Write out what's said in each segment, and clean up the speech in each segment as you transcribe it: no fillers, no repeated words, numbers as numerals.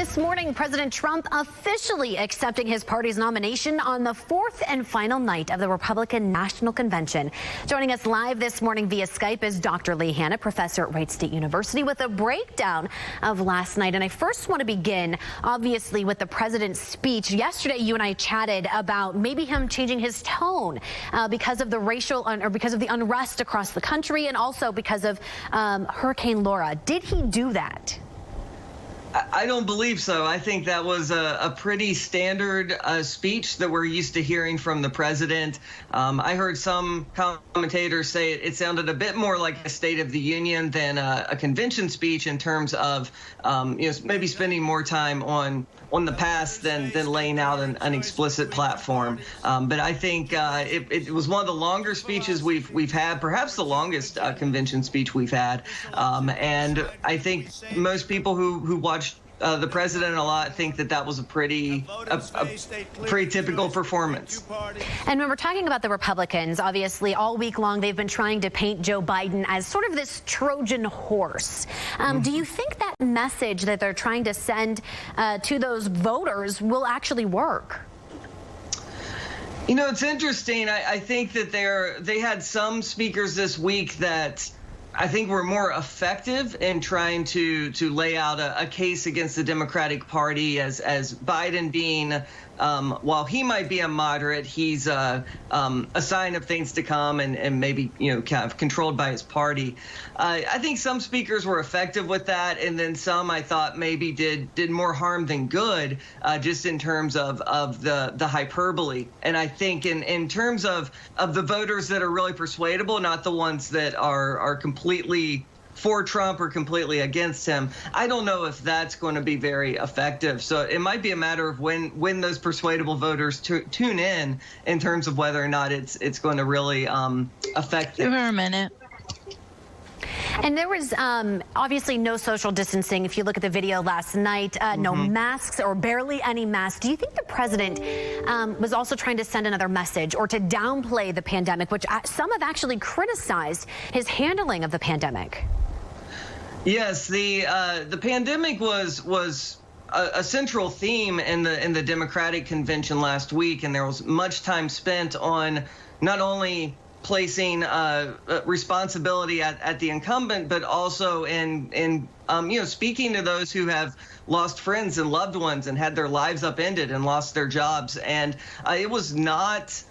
This morning, President Trump officially accepting his party's nomination on the fourth and final night of the Republican National Convention. Joining us live this morning via Skype is Dr. Lee Hanna, professor at Wright State University, with a breakdown of last night. And I first want to begin, obviously, with the president's speech. Yesterday, you and I chatted about maybe him changing his tone because of the because of the unrest across the country, and also because of Hurricane Laura. Did he do that? I don't believe so. I think that was a pretty standard speech that we're used to hearing from the president. I heard some commentators say it sounded a bit more like a State of the Union than a convention speech in terms of maybe spending more time on the past than laying out an explicit platform. But I think it was one of the longer speeches we've had, perhaps the longest convention speech we've had. And I think most people who watch the president a lot think that was a pretty typical performance. And when we're talking about the Republicans, obviously all week long they've been trying to paint Joe Biden as sort of this Trojan horse. Do you think that message that they're trying to send to those voters will actually work? You know, it's interesting. I think that they had some speakers this week that I think we're more effective in trying to lay out a case against the Democratic Party as Biden being, while he might be a moderate, he's a sign of things to come and maybe, kind of controlled by his party. I think some speakers were effective with that, and then some I thought maybe did more harm than good, just in terms of the hyperbole. And I think in terms of the voters that are really persuadable, not the ones that are completely for Trump or completely against him, I don't know if that's going to be very effective. So it might be a matter of when those persuadable voters tune in terms of whether or not it's going to really affect them. Give her a minute. And there was obviously no social distancing. If you look at the video last night, no masks or barely any masks. Do you think the president was also trying to send another message or to downplay the pandemic, which some have actually criticized his handling of the pandemic? Yes, the pandemic was a central theme in the Democratic convention last week, and there was much time spent on not only placing responsibility at the incumbent, but also in speaking to those who have lost friends and loved ones and had their lives upended and lost their jobs. And it was not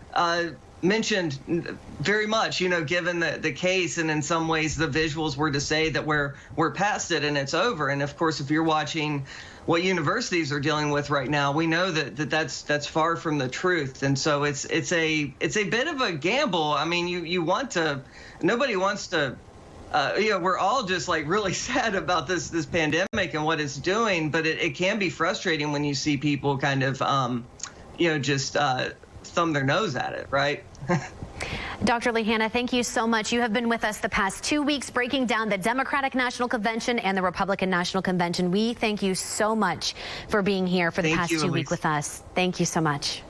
mentioned very much, given the case, and in some ways the visuals were to say that we're past it and it's over. And of course, if you're watching what universities are dealing with right now, we know that's far from the truth. And so it's a bit of a gamble. I mean, nobody wants to. We're all just like really sad about this pandemic and what it's doing, but it can be frustrating when you see people kind of just thumb their nose at it, right? Dr. Lee Hanna, thank you so much. You have been with us the past 2 weeks breaking down the Democratic National Convention and the Republican National Convention. We thank you so much for being here for the past 2 weeks with us. Thank you so much.